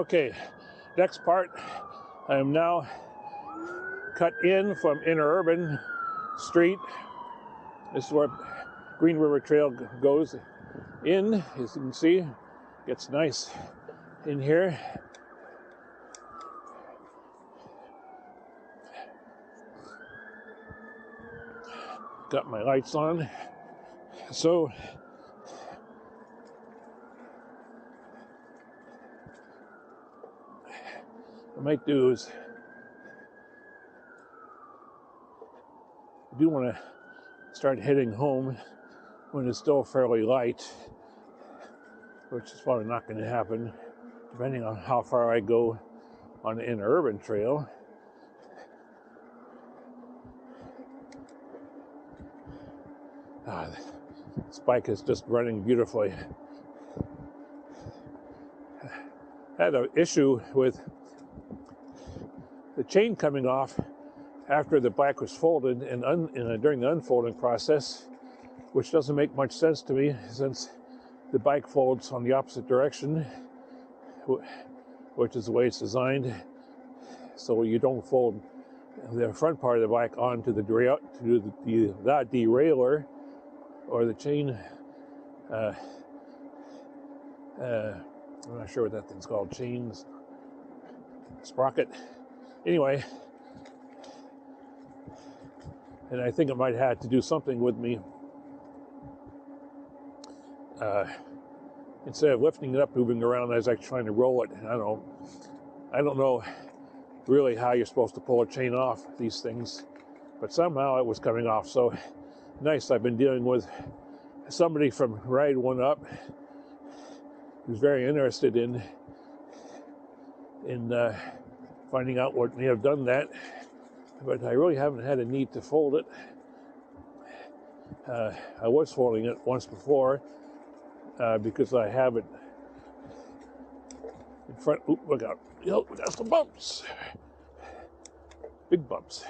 Okay, next part, I am now cut in from Interurban Street. This is where Green River Trail goes in, as you can see. Gets nice in here. Got my lights on. So what I might do is, I do want to start heading home when it's still fairly light, which is probably not going to happen, depending on how far I go on the Interurban Trail. This bike is just running beautifully. I had an issue with the chain coming off after the bike was folded and during the unfolding process, which doesn't make much sense to me since the bike folds on the opposite direction, which is the way it's designed. So you don't fold the front part of the bike onto the derailleur or the chain. I'm not sure what that thing's called. Chains, sprocket. Anyway, and I think it might have to do something with me. Instead of lifting it up, moving around, I was actually trying to roll it. I don't know really how you're supposed to pull a chain off these things, but somehow it was coming off. So nice. I've been dealing with somebody from Ride One Up who's very interested in finding out what may have done that, but I really haven't had a need to fold it. I was folding it once before because I have it in front. Oop, look out. Yep, we got some bumps. Big bumps.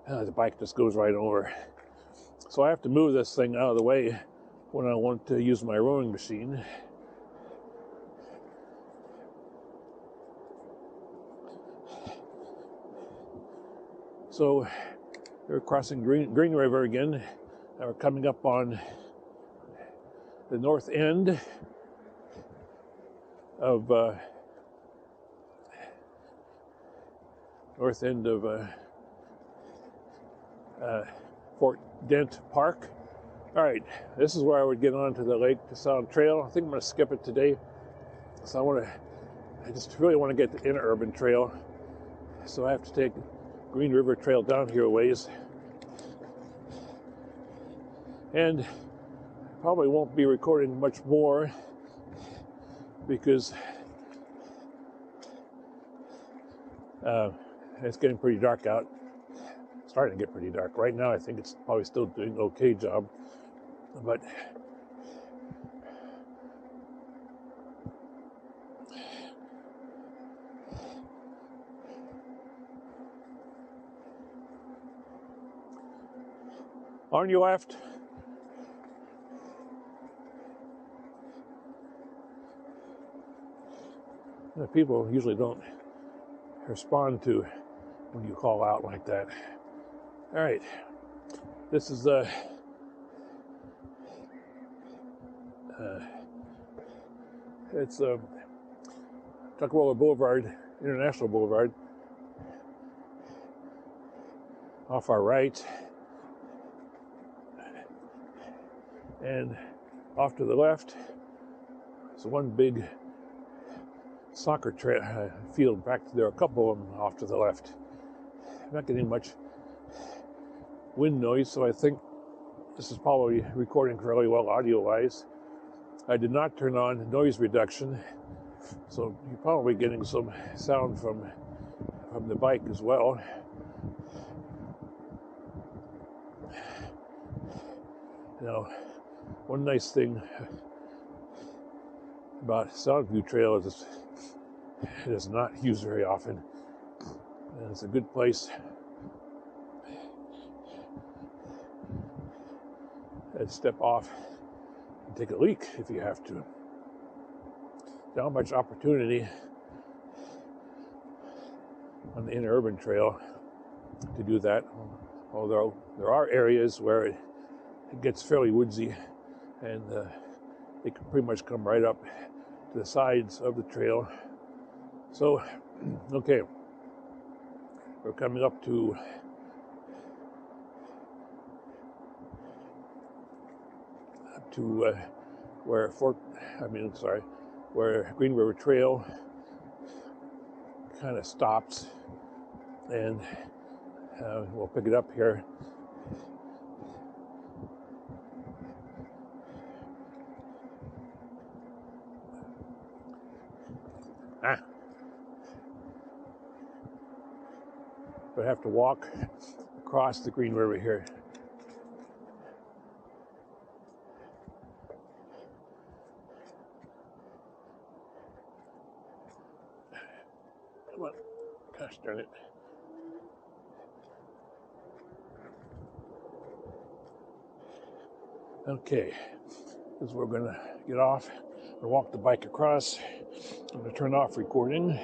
The bike just goes right over. So I have to move this thing out of the way when I want to use my rowing machine. So we're crossing Green River again. We're coming up on the north end of Fort Dent Park. All right, this is where I would get onto the Lake to Sound Trail. I think I'm going to skip it today. So I just really want to get the Interurban Trail. So I have to take Green River Trail down here a ways. And probably won't be recording much more because it's getting pretty dark out. It's starting to get pretty dark. Right now I think it's probably still doing an okay job. But on your left, people usually don't respond to when you call out like that. All right, this is it's Tuckarola Boulevard, International Boulevard. Off our right, and off to the left is one big soccer field. In fact, there are a couple of them off to the left. I'm not getting much wind noise, so I think this is probably recording fairly well audio-wise. I did not turn on noise reduction, so you're probably getting some sound from the bike as well. Now, one nice thing about Soundview Trail is it is not used very often, and it's a good place to step off and take a leak if you have to. not much opportunity on the Interurban Trail to do that, although there are areas where it gets fairly woodsy, and they can pretty much come right up to the sides of the trail. So, okay, we're coming up to where Green River Trail kind of stops, and we'll pick it up here. But I have to walk across the Green River here. Come on, gosh darn it. Okay, this is where we're gonna get off and walk the bike across. I'm gonna turn off recording.